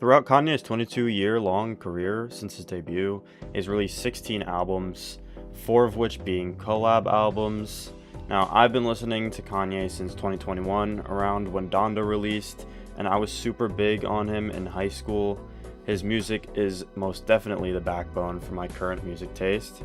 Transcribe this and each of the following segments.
Throughout Kanye's 22-year-long career since his debut, he's released 16 albums, 4 of which being collab albums. Now, I've been listening to Kanye since 2021, around when Donda released, and I was super big on him in high school. His music is most definitely the backbone for my current music taste,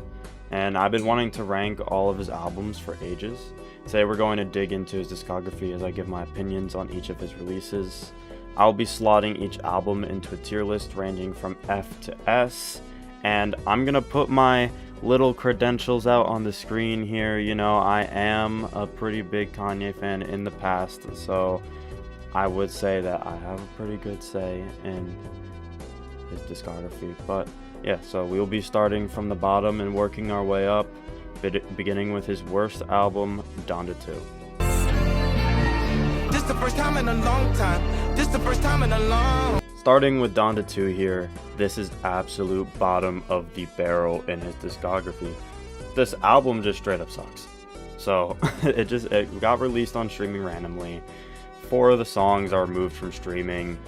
and I've been wanting to rank all of his albums for ages. Today we're going to dig into his discography as I give my opinions on each of his releases. I'll be slotting each album into a tier list ranging from F to S, and I'm gonna put my little credentials out on the screen here. You know, I am a pretty big Kanye fan in the past, so I would say that I have a pretty good say in his discography. But yeah, so we'll be starting from the bottom and working our way up, beginning with his worst album, Donda 2. This the first time in a long time. This the first time in a long. Starting with Donda 2 here, this is absolute bottom of the barrel in his discography. This album just straight up sucks. So it got released on streaming randomly. 4 of the songs are removed from streaming.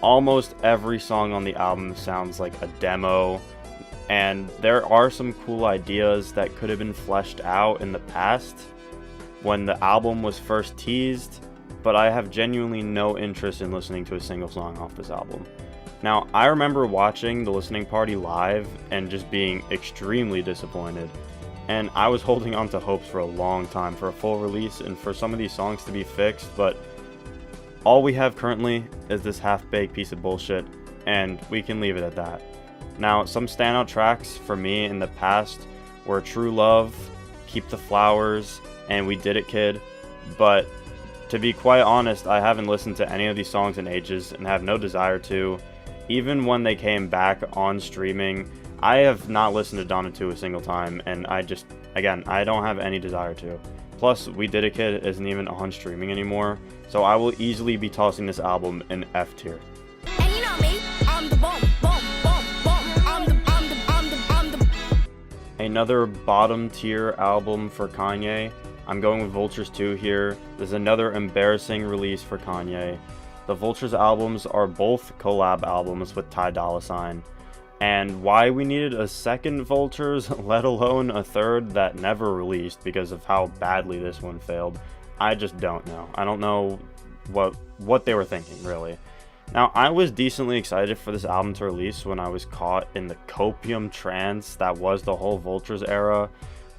Almost every song on the album sounds like a demo, and there are some cool ideas that could have been fleshed out in the past when the album was first teased, but I have genuinely no interest in listening to a single song off this album. Now, I remember watching the listening party live and just being extremely disappointed, and I was holding on to hopes for a long time for a full release and for some of these songs to be fixed, but all we have currently is this half-baked piece of bullshit, and we can leave it at that. Now, some standout tracks for me in the past were True Love, Keep the Flowers, and We Did It Kid, but to be quite honest, I haven't listened to any of these songs in ages and have no desire to. Even when they came back on streaming, I have not listened to Donda 2 a single time, and I don't have any desire to. Plus, We Did It Kid isn't even on streaming anymore, so I will easily be tossing this album in F tier. And you know me, I'm the bomb, bomb, bomb, bomb. I'm the. Another bottom tier album for Kanye. I'm going with Vultures 2 here. This is another embarrassing release for Kanye. The Vultures albums are both collab albums with Ty Dolla $ign. And why we needed a second Vultures, let alone a third that never released because of how badly this one failed, I just don't know. I don't know what they were thinking, really. Now, I was decently excited for this album to release when I was caught in the copium trance that was the whole Vultures era,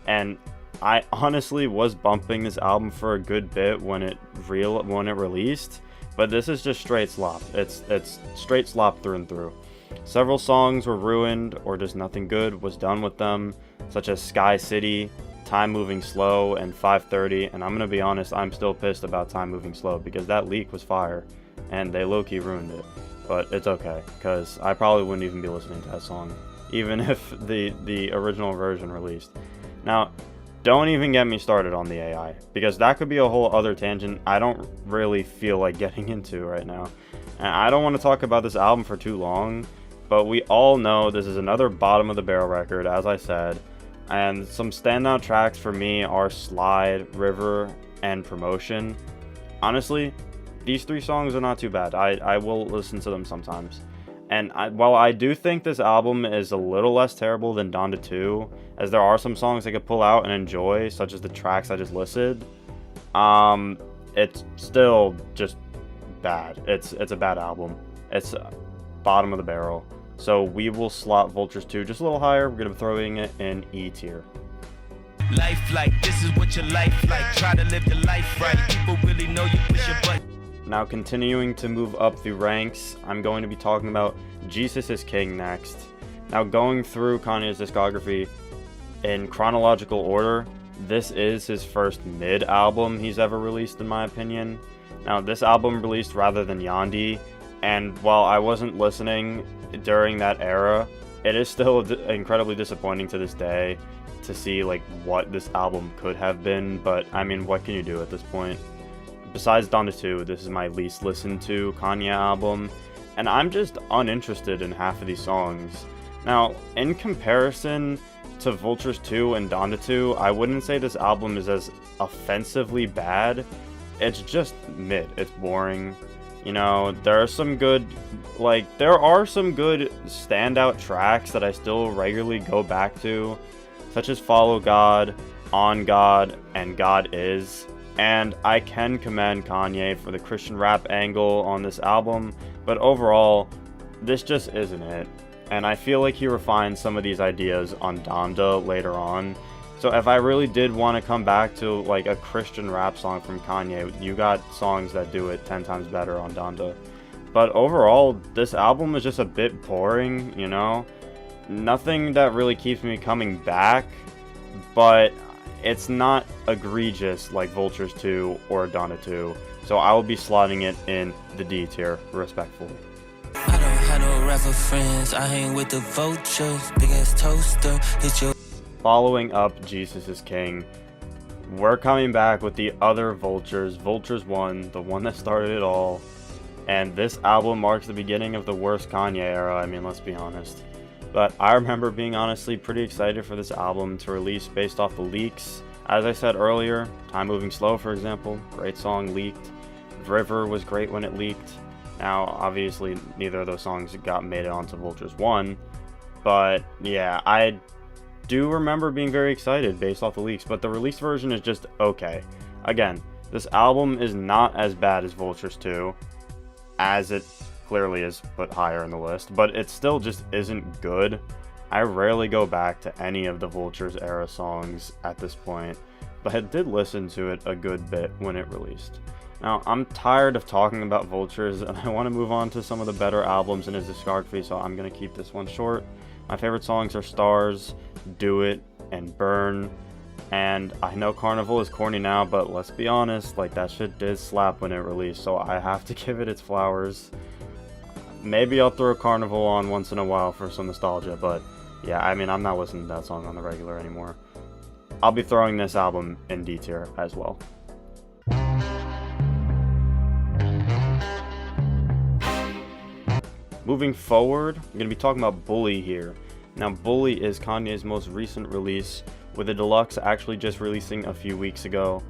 and I honestly was bumping this album for a good bit when it released, but this is just straight slop. It's straight slop through and through. Several songs were ruined or just nothing good was done with them, such as Sky City, Time Moving Slow, and 530, and I'm gonna be honest, I'm still pissed about Time Moving Slow because that leak was fire, and they low-key ruined it. But it's okay, because I probably wouldn't even be listening to that song, even if the original version released. Now, don't even get me started on the AI, because that could be a whole other tangent I don't really feel like getting into right now. And I don't want to talk about this album for too long, but we all know this is another bottom of the barrel record, as I said, and some standout tracks for me are Slide, River, and Promotion. Honestly, these 3 songs are not too bad. I will listen to them sometimes. And while I do think this album is a little less terrible than Donda 2, as there are some songs I could pull out and enjoy, such as the tracks I just listed, it's still just bad. It's a bad album. It's bottom of the barrel. So we will slot Vultures 2 just a little higher. We're going to be throwing it in E tier. Life like this is what your life like. Try to live the life right. People really know you push your butt. Now, continuing to move up the ranks, I'm going to be talking about Jesus is King next. Now, going through Kanye's discography in chronological order, this is his first mid-album he's ever released, in my opinion. Now, this album released rather than Yandhi, and while I wasn't listening during that era, it is still incredibly disappointing to this day to see like what this album could have been, but I mean, what can you do at this point? Besides Donda 2, this is my least listened to Kanye album, and I'm just uninterested in half of these songs. Now, in comparison to Vultures 2 and Donda 2, I wouldn't say this album is as offensively bad. It's just mid. It's boring. You know, there are some good standout tracks that I still regularly go back to, such as Follow God, On God, and God Is. And I can commend Kanye for the Christian rap angle on this album, but overall, this just isn't it. And I feel like he refined some of these ideas on Donda later on. So if I really did want to come back to like a Christian rap song from Kanye, you got songs that do it 10 times better on Donda. But overall, this album is just a bit boring, you know? Nothing that really keeps me coming back, but it's not egregious like Vultures 2 or Donda 2, so I will be slotting it in the D tier, respectfully. I don't have no rapper friends, I hang with the vultures, big ass toaster, hit your... Following up Jesus is King, we're coming back with the other Vultures, Vultures 1, the one that started it all, and this album marks the beginning of the worst Kanye era, I mean, let's be honest. But I remember being honestly pretty excited for this album to release based off the leaks. As I said earlier, Time Moving Slow, for example, great song, leaked. River was great when it leaked. Now, obviously, neither of those songs made it onto Vultures 1. But yeah, I do remember being very excited based off the leaks, but the release version is just okay. Again, this album is not as bad as Vultures 2, as it clearly is put higher in the list, but it still just isn't good. I rarely go back to any of the Vultures era songs at this point, but I did listen to it a good bit when it released. Now, I'm tired of talking about Vultures, and I want to move on to some of the better albums in his discography, so I'm going to keep this one short. My favorite songs are Stars, Do It, and Burn. And I know Carnival is corny now, but let's be honest, like, that shit did slap when it released, so I have to give it its flowers. Maybe I'll throw Carnival on once in a while for some nostalgia, but yeah, I mean, I'm not listening to that song on the regular anymore. I'll be throwing this album in D tier as well. Moving forward, I'm going to be talking about Bully here. Now, Bully is Kanye's most recent release, with the deluxe actually just releasing a few weeks ago.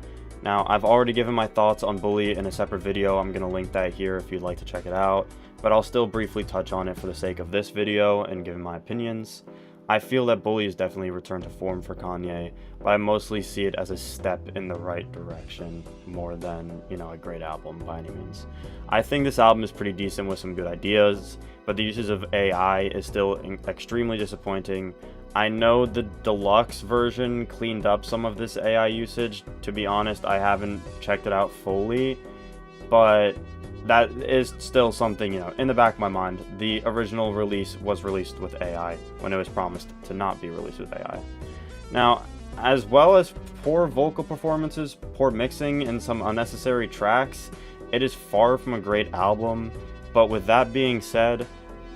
Now, I've already given my thoughts on Bully in a separate video. I'm going to link that here if you'd like to check it out, but I'll still briefly touch on it for the sake of this video and giving my opinions. I feel that Bully is definitely a return to form for Kanye, but I mostly see it as a step in the right direction more than, you know, a great album by any means. I think this album is pretty decent with some good ideas, but the usage of AI is still extremely disappointing. I know the deluxe version cleaned up some of this AI usage. To be honest, I haven't checked it out fully, but that is still something, you know, in the back of my mind. The original release was released with AI when it was promised to not be released with AI. Now, as well as poor vocal performances, poor mixing, and some unnecessary tracks, it is far from a great album. But with that being said,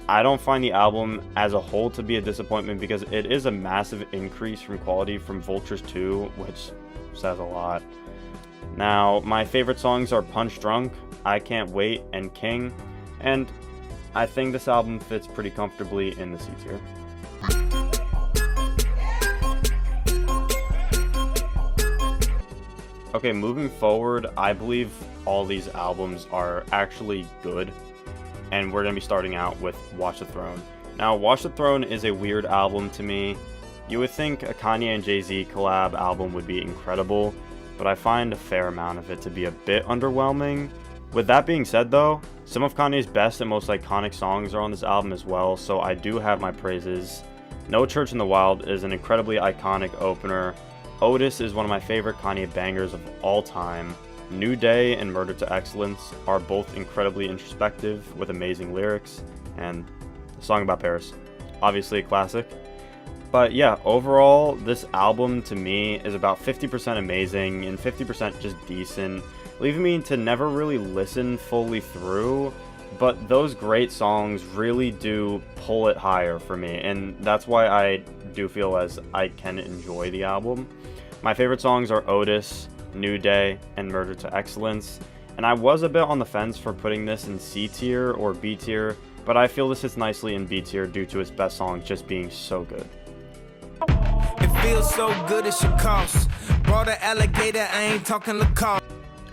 I don't find the album as a whole to be a disappointment because it is a massive increase from quality from Vultures 2, which says a lot. Now, my favorite songs are Punch Drunk, I Can't Wait, and King, and I think this album fits pretty comfortably in the C tier. Okay, moving forward, I believe all these albums are actually good, and we're going to be starting out with Watch the Throne. Now, Watch the Throne is a weird album to me. You would think a Kanye and Jay-Z collab album would be incredible, but I find a fair amount of it to be a bit underwhelming. With that being said though, some of Kanye's best and most iconic songs are on this album as well, so I do have my praises. No Church in the Wild is an incredibly iconic opener. Otis is one of my favorite Kanye bangers of all time. New Day and Murder to Excellence are both incredibly introspective with amazing lyrics, and the song about Paris, obviously a classic. But yeah, overall, this album to me is about 50% amazing and 50% just decent, leaving me to never really listen fully through, but those great songs really do pull it higher for me, and that's why I do feel as I can enjoy the album. My favorite songs are Otis, New Day, and Murder to Excellence, and I was a bit on the fence for putting this in C tier or B tier, but I feel this sits nicely in B tier due to its best songs just being so good. It feels so good it should cost. Brought an alligator, I ain't talking Lacoste.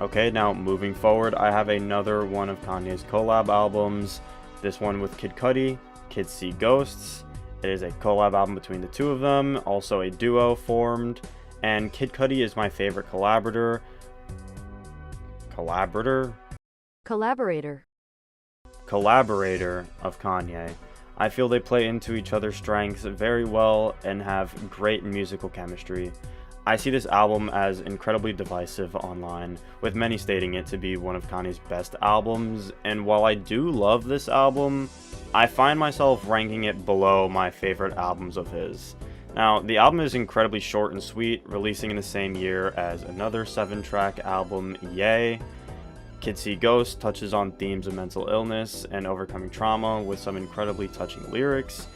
Okay, now moving forward, I have another one of Kanye's collab albums. This one with Kid Cudi, Kids See Ghosts. It is a collab album between the two of them, also a duo formed, and Kid Cudi is my favorite collaborator of Kanye. I feel they play into each other's strengths very well and have great musical chemistry. I see this album as incredibly divisive online, with many stating it to be one of Kanye's best albums, and while I do love this album, I find myself ranking it below my favorite albums of his. Now, the album is incredibly short and sweet, releasing in the same year as another 7-track album, Ye. Kids See Ghosts touches on themes of mental illness and overcoming trauma with some incredibly touching lyrics.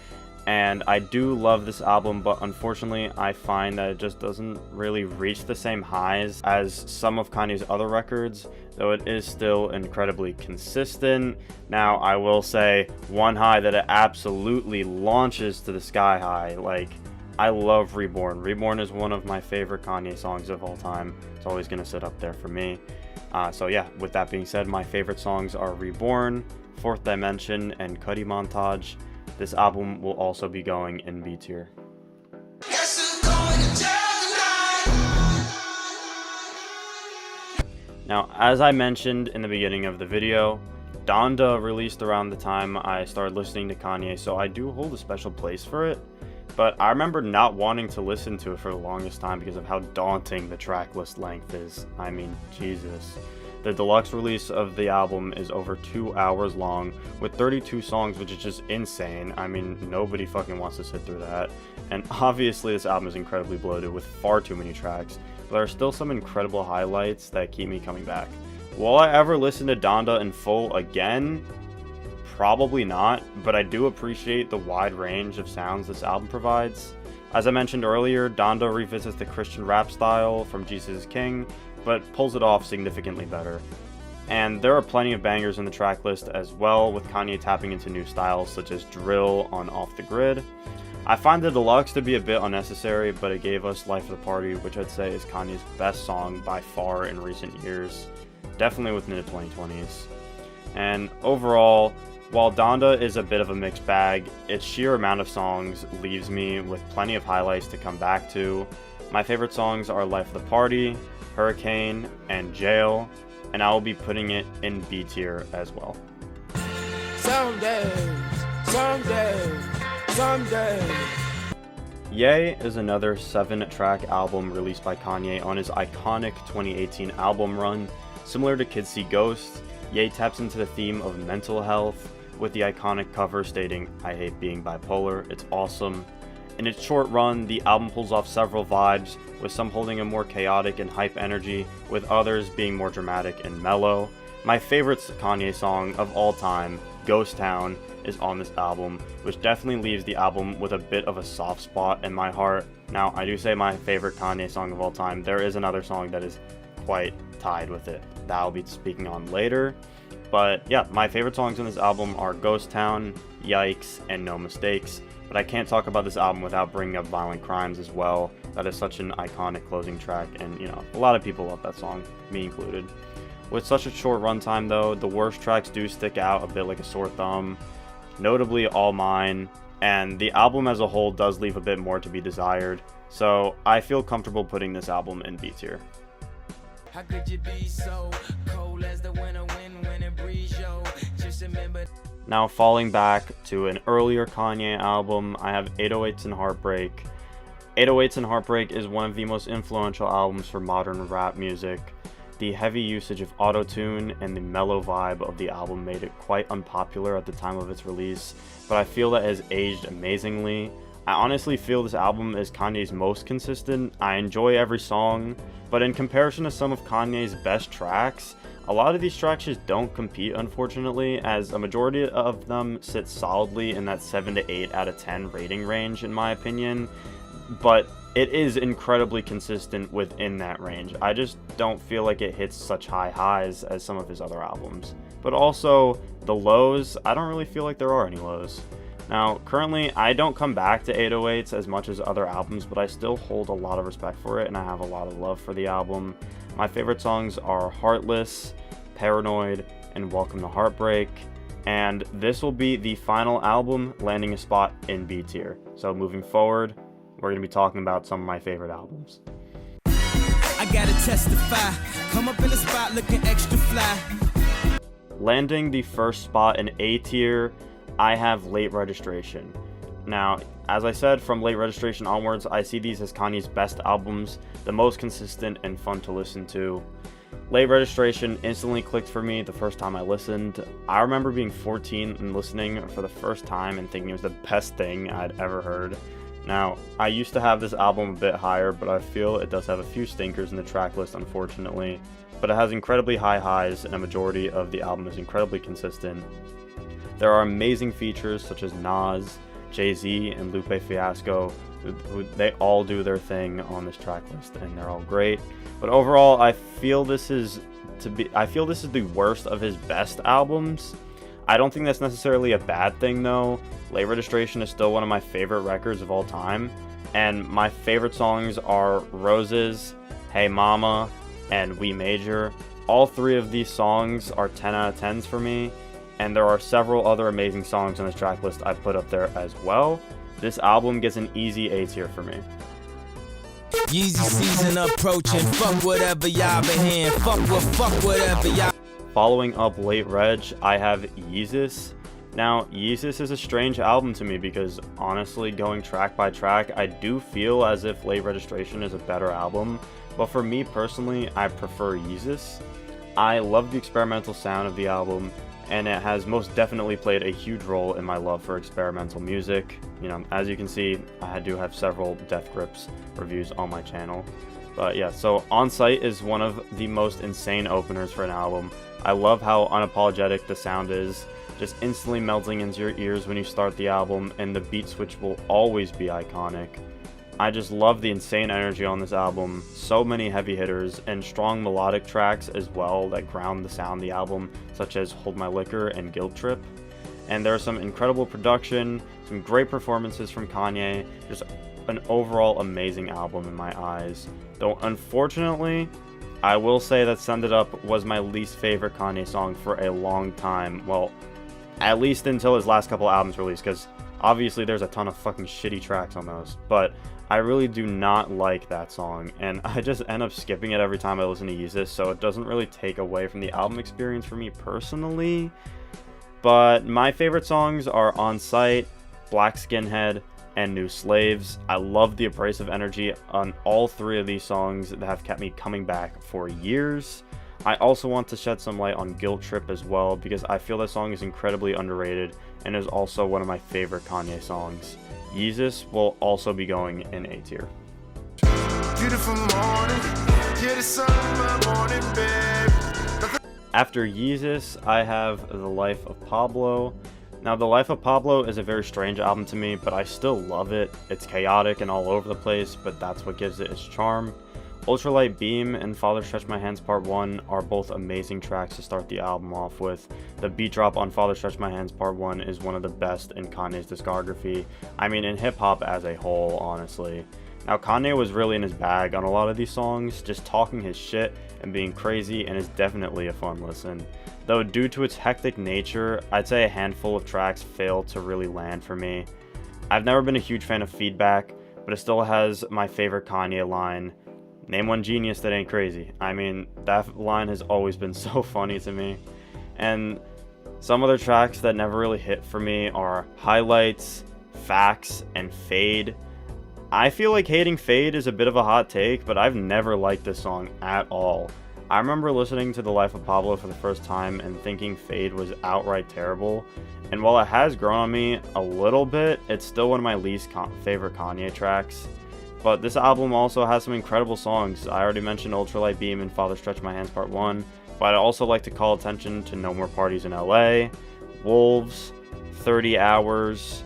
And I do love this album, but unfortunately I find that it just doesn't really reach the same highs as some of Kanye's other records, though it is still incredibly consistent. Now, I will say one high that it absolutely launches to the sky high. Like, I love Reborn. Reborn is one of my favorite Kanye songs of all time. It's always going to sit up there for me. So yeah, with that being said, my favorite songs are Reborn, Fourth Dimension, and Cudi Montage. This album will also be going in B tier. Now, as I mentioned in the beginning of the video, Donda released around the time I started listening to Kanye, so I do hold a special place for it. But I remember not wanting to listen to it for the longest time because of how daunting the track list length is. I mean, Jesus. The deluxe release of the album is over 2 hours long with 32 songs, which is just insane. I mean, nobody fucking wants to sit through that. And obviously this album is incredibly bloated with far too many tracks, but there are still some incredible highlights that keep me coming back. Will I ever listen to Donda in full again? Probably not, but I do appreciate the wide range of sounds this album provides. As I mentioned earlier, Donda revisits the Christian rap style from Jesus is King, but pulls it off significantly better. And there are plenty of bangers in the track list as well, with Kanye tapping into new styles such as drill on Off the Grid. I find the deluxe to be a bit unnecessary, but it gave us Life of the Party, which I'd say is Kanye's best song by far in recent years, definitely within the 2020s. And overall, while Donda is a bit of a mixed bag, its sheer amount of songs leaves me with plenty of highlights to come back to. My favorite songs are Life of the Party, Hurricane, and Jail, and I will be putting it in B tier as well. Someday. Ye is another 7-track album released by Kanye on his iconic 2018 album run. Similar to Kids See Ghosts, Ye taps into the theme of mental health with the iconic cover stating, "I hate being bipolar, it's awesome." In its short run, the album pulls off several vibes, with some holding a more chaotic and hype energy, with others being more dramatic and mellow. My favorite Kanye song of all time, Ghost Town, is on this album, which definitely leaves the album with a bit of a soft spot in my heart. Now, I do say my favorite Kanye song of all time. There is another song that is quite tied with it that I'll be speaking on later. But yeah, my favorite songs on this album are Ghost Town, Yikes, and No Mistakes. But I can't talk about this album without bringing up Violent Crimes as well. That is such an iconic closing track, and you know, a lot of people love that song, me included. With such a short runtime though, the worst tracks do stick out a bit like a sore thumb, notably All Mine, and the album as a whole does leave a bit more to be desired, so I feel comfortable putting this album in B tier. How could you be so cold as the winter wind when it breeze, yo? Just remember. Now, falling back to an earlier Kanye album, I have 808s and Heartbreak. 808s and Heartbreak is one of the most influential albums for modern rap music. The heavy usage of auto-tune and the mellow vibe of the album made it quite unpopular at the time of its release, but I feel that it has aged amazingly. I honestly feel this album is Kanye's most consistent. I enjoy every song, but in comparison to some of Kanye's best tracks, a lot of these tracks just don't compete, unfortunately, as a majority of them sit solidly in that 7 to 8 out of 10 rating range, in my opinion, but it is incredibly consistent within that range. I just don't feel like it hits such high highs as some of his other albums. But also, the lows, I don't really feel like there are any lows. Now, currently, I don't come back to 808s as much as other albums, but I still hold a lot of respect for it, and I have a lot of love for the album. My favorite songs are Heartless, Paranoid, and Welcome to Heartbreak, and this will be the final album landing a spot in B tier. So moving forward, we're going to be talking about some of my favorite albums. I gotta testify. Come up in the spot looking extra fly. Landing the first spot in A tier, I have Late Registration. Now, as I said, from Late Registration onwards, I see these as Kanye's best albums, the most consistent and fun to listen to. Late Registration instantly clicked for me the first time I listened. I remember being 14 and listening for the first time and thinking it was the best thing I'd ever heard. Now, I used to have this album a bit higher, but I feel it does have a few stinkers in the track list, unfortunately. But it has incredibly high highs, and a majority of the album is incredibly consistent. There are amazing features such as Nas, Jay-Z, and Lupe Fiasco, who they all do their thing on this track list, and they're all great. But overall, I feel this is the worst of his best albums. I don't think that's necessarily a bad thing though. Late Registration is still one of my favorite records of all time, and my favorite songs are Roses, Hey Mama, and We Major. All three of these songs are 10 out of 10s for me, and there are several other amazing songs on this track list I put up there as well. This album gets an easy A tier for me. Yeezy season approaching. Fuck whatever y'all been hearing. Fuck whatever y'all. Following up Late Reg, I have Yeezus. Now, Yeezus is a strange album to me because honestly, going track by track, I do feel as if Late Registration is a better album, but for me personally, I prefer Yeezus. I love the experimental sound of the album, and it has most definitely played a huge role in my love for experimental music. You know, as you can see, I do have several Death Grips reviews on my channel. But yeah, so On Sight is one of the most insane openers for an album. I love how unapologetic the sound is, just instantly melting into your ears when you start the album, and the beat switch will always be iconic. I just love the insane energy on this album, so many heavy hitters, and strong melodic tracks as well that ground the sound of the album, such as Hold My Liquor and Guilt Trip. And there's some incredible production, some great performances from Kanye, just an overall amazing album in my eyes. Though unfortunately, I will say that Send It Up was my least favorite Kanye song for a long time. Well, at least until his last couple albums released, because obviously there's a ton of fucking shitty tracks on those. But I really do not like that song, and I just end up skipping it every time I listen to Yeezus, so it doesn't really take away from the album experience for me personally. But my favorite songs are On Sight, Black Skinhead, and New Slaves. I love the abrasive energy on all three of these songs that have kept me coming back for years. I also want to shed some light on Guilt Trip as well, because I feel that song is incredibly underrated and is also one of my favorite Kanye songs. Yeezus will also be going in A tier. Beautiful morning, you're the sun of my morning, babe. After Yeezus, I have The Life of Pablo. Now, The Life of Pablo is a very strange album to me, but I still love it. It's chaotic and all over the place, but that's what gives it its charm. Ultralight Beam and Father Stretch My Hands Part 1 are both amazing tracks to start the album off with. The beat drop on Father Stretch My Hands Part 1 is one of the best in Kanye's discography. I mean, in hip-hop as a whole, honestly. Now, Kanye was really in his bag on a lot of these songs, just talking his shit and being crazy, and is definitely a fun listen. Though due to its hectic nature, I'd say a handful of tracks failed to really land for me. I've never been a huge fan of Feedback, but it still has my favorite Kanye line, "Name one genius that ain't crazy." I mean, that line has always been so funny to me. And some other tracks that never really hit for me are Highlights, Facts, and Fade. I feel like hating Fade is a bit of a hot take, but I've never liked this song at all. I remember listening to The Life of Pablo for the first time and thinking Fade was outright terrible, and while it has grown on me a little bit, it's still one of my least favorite Kanye tracks. But this album also has some incredible songs. I already mentioned Ultralight Beam and Father Stretch My Hands Part 1, but I'd also like to call attention to No More Parties in LA, Wolves, 30 Hours,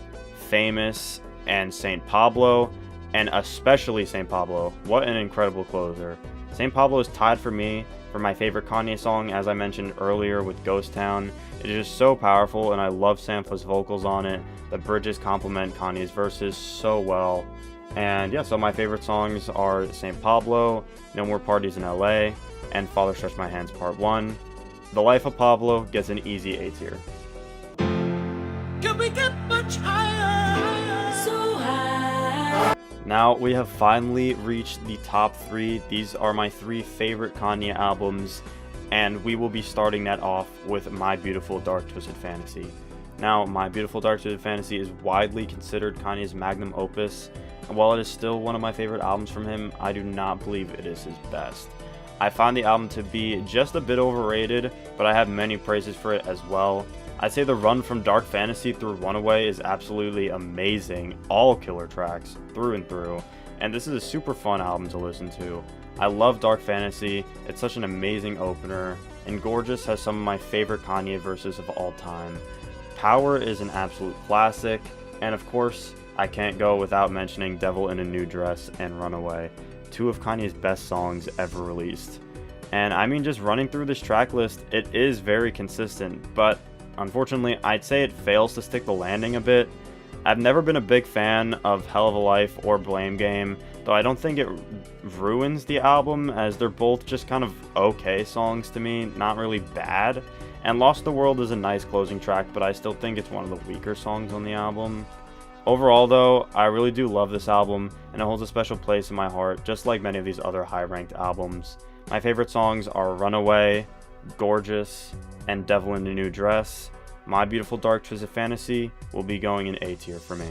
Famous, and St. Pablo, and especially St. Pablo. What an incredible closer. St. Pablo is tied for me for my favorite Kanye song, as I mentioned earlier with Ghost Town. It is just so powerful, and I love Sampha's vocals on it. The bridges complement Kanye's verses so well. And yeah, so my favorite songs are St. Pablo, No More Parties in LA, and Father Stretch My Hands Part 1. The Life of Pablo gets an easy A tier. Can we get much higher? So high. Now we have finally reached the top 3. These are my 3 favorite Kanye albums, and we will be starting that off with My Beautiful Dark Twisted Fantasy. Now, My Beautiful Dark Twisted Fantasy is widely considered Kanye's magnum opus, and while it is still one of my favorite albums from him, I do not believe it is his best. I find the album to be just a bit overrated, but I have many praises for it as well. I'd say the run from Dark Fantasy through Runaway is absolutely amazing, all killer tracks, through and through, and this is a super fun album to listen to. I love Dark Fantasy, it's such an amazing opener, and Gorgeous has some of my favorite Kanye verses of all time. Power is an absolute classic, and of course, I can't go without mentioning Devil in a New Dress and Runaway, 2 of Kanye's best songs ever released. And I mean, just running through this track list, it is very consistent, but unfortunately, I'd say it fails to stick the landing a bit. I've never been a big fan of Hell of a Life or Blame Game, though I don't think it ruins the album, as they're both just kind of okay songs to me, not really bad. And Lost the World is a nice closing track, but I still think it's one of the weaker songs on the album. Overall though, I really do love this album, and it holds a special place in my heart, just like many of these other high-ranked albums. My favorite songs are Runaway, Gorgeous, and Devil in a New Dress. My Beautiful Dark Twisted Fantasy will be going in A tier for me.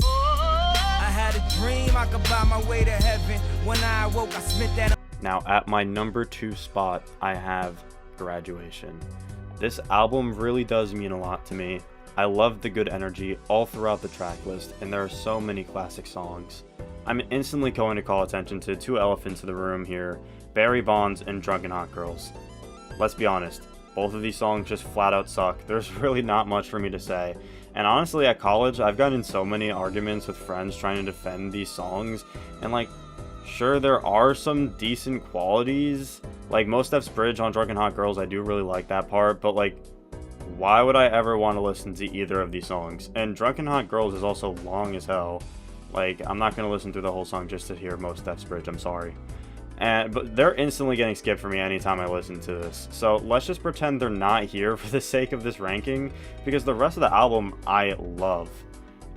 I had a dream I could buy my way to heaven. When I awoke, I spent that. Now at my number 2 spot, I have Graduation. This album really does mean a lot to me. I love the good energy all throughout the track list, and there are so many classic songs. I'm instantly going to call attention to 2 elephants in the room here, Barry Bonds and Drunken Hot Girls. Let's be honest, both of these songs just flat out suck. There's really not much for me to say. And honestly, at college, I've gotten in so many arguments with friends trying to defend these songs, and like, sure, there are some decent qualities, like Most Def's bridge on Drunken Hot Girls, I do really like that part, but like, why would I ever want to listen to either of these songs? And Drunken Hot Girls is also long as hell. Like, I'm not going to listen through the whole song just to hear Most Def's bridge, I'm sorry. But they're instantly getting skipped for me anytime I listen to this. So let's just pretend they're not here for the sake of this ranking, because the rest of the album I love.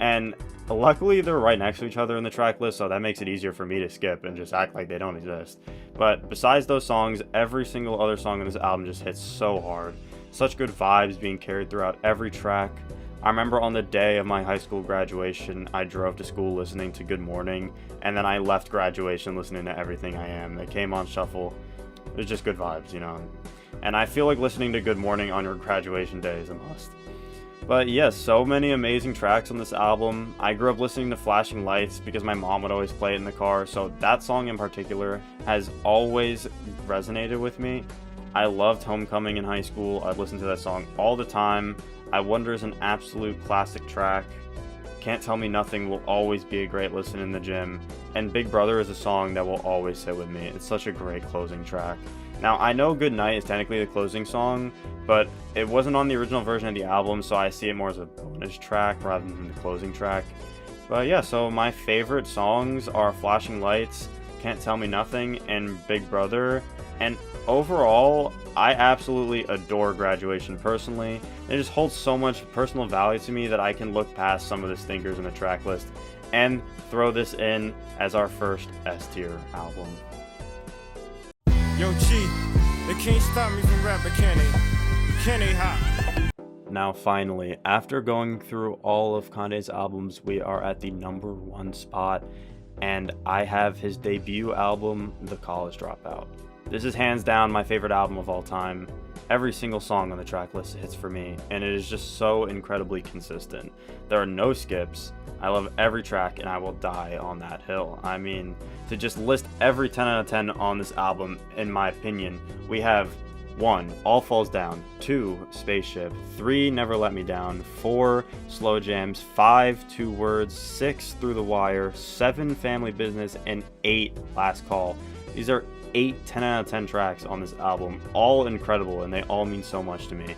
And luckily they're right next to each other in the track list, so that makes it easier for me to skip and just act like they don't exist. But besides those songs, every single other song on this album just hits so hard. Such good vibes being carried throughout every track. I remember on the day of my high school graduation, I drove to school listening to Good Morning, and then I left graduation listening to Everything I Am. It came on shuffle. It was just good vibes, you know. And I feel like listening to Good Morning on your graduation day is a must. But yes, so many amazing tracks on this album. I grew up listening to Flashing Lights because my mom would always play it in the car, so that song in particular has always resonated with me. I loved Homecoming in high school. I'd listen to that song all the time. I Wonder is an absolute classic track. Can't Tell Me Nothing will always be a great listen in the gym. And Big Brother is a song that will always sit with me. It's such a great closing track. Now, I know Good Night is technically the closing song, but it wasn't on the original version of the album, so I see it more as a bonus track rather than the closing track. But yeah, so my favorite songs are Flashing Lights, Can't Tell Me Nothing, and Big Brother. And overall, I absolutely adore Graduation personally. It just holds so much personal value to me that I can look past some of the stinkers in the track list and throw this in as our first S-tier album. Yo, G, they can't stop me from rapping, can they? Can they hop? Now finally, after going through all of Kanye's albums, we are at the number 1 spot, and I have his debut album, The College Dropout. This is hands down my favorite album of all time. Every single song on the track list hits for me, and it is just so incredibly consistent. There are no skips. I love every track, and I will die on that hill. I mean, to just list every 10 out of 10 on this album, in my opinion, we have 1. All Falls Down, 2. Spaceship, 3. Never Let Me Down, 4. Slow Jams, 5. 2 Words, 6. Through the Wire, 7. Family Business, and 8. Last Call. These are 8 10 out of 10 tracks on this album, all incredible, and they all mean so much to me.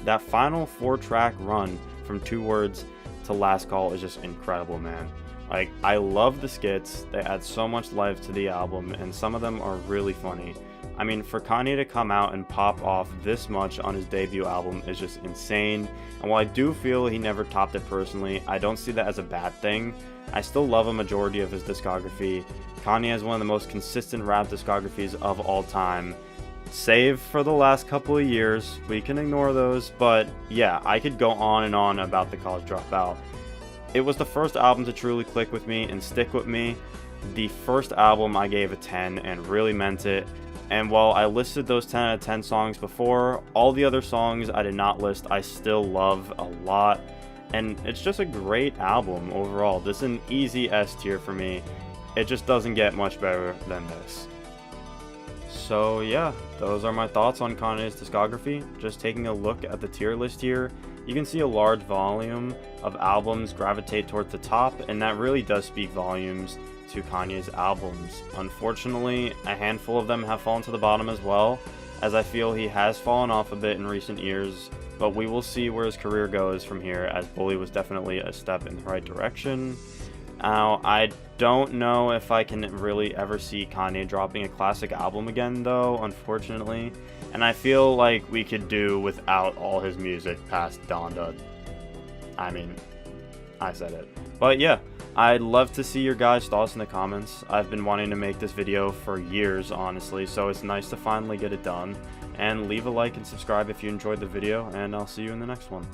that final 4-track run from 2 Words to Last Call is just incredible, man. Like, I love the skits, they add so much life to the album, and some of them are really funny. I mean, for Kanye to come out and pop off this much on his debut album is just insane, and while I do feel he never topped it personally, I don't see that as a bad thing. I still love a majority of his discography. Kanye has one of the most consistent rap discographies of all time, save for the last couple of years. We can ignore those, but yeah, I could go on and on about The College Dropout. It was the first album to truly click with me and stick with me. The first album I gave a 10 and really meant it. And while I listed those 10 out of 10 songs before, all the other songs I did not list I still love a lot. And it's just a great album overall. This is an easy S tier for me. It just doesn't get much better than this. So yeah, those are my thoughts on Kanye's discography. Just taking a look at the tier list here, you can see a large volume of albums gravitate towards the top, and that really does speak volumes to Kanye's albums. Unfortunately, a handful of them have fallen to the bottom as well, as I feel he has fallen off a bit in recent years, but we will see where his career goes from here, as Bully was definitely a step in the right direction. Now, I don't know if I can really ever see Kanye dropping a classic album again, though, unfortunately. And I feel like we could do without all his music past Donda. I mean, I said it. But yeah, I'd love to see your guys' thoughts in the comments. I've been wanting to make this video for years, honestly, so it's nice to finally get it done. And leave a like and subscribe if you enjoyed the video, and I'll see you in the next one.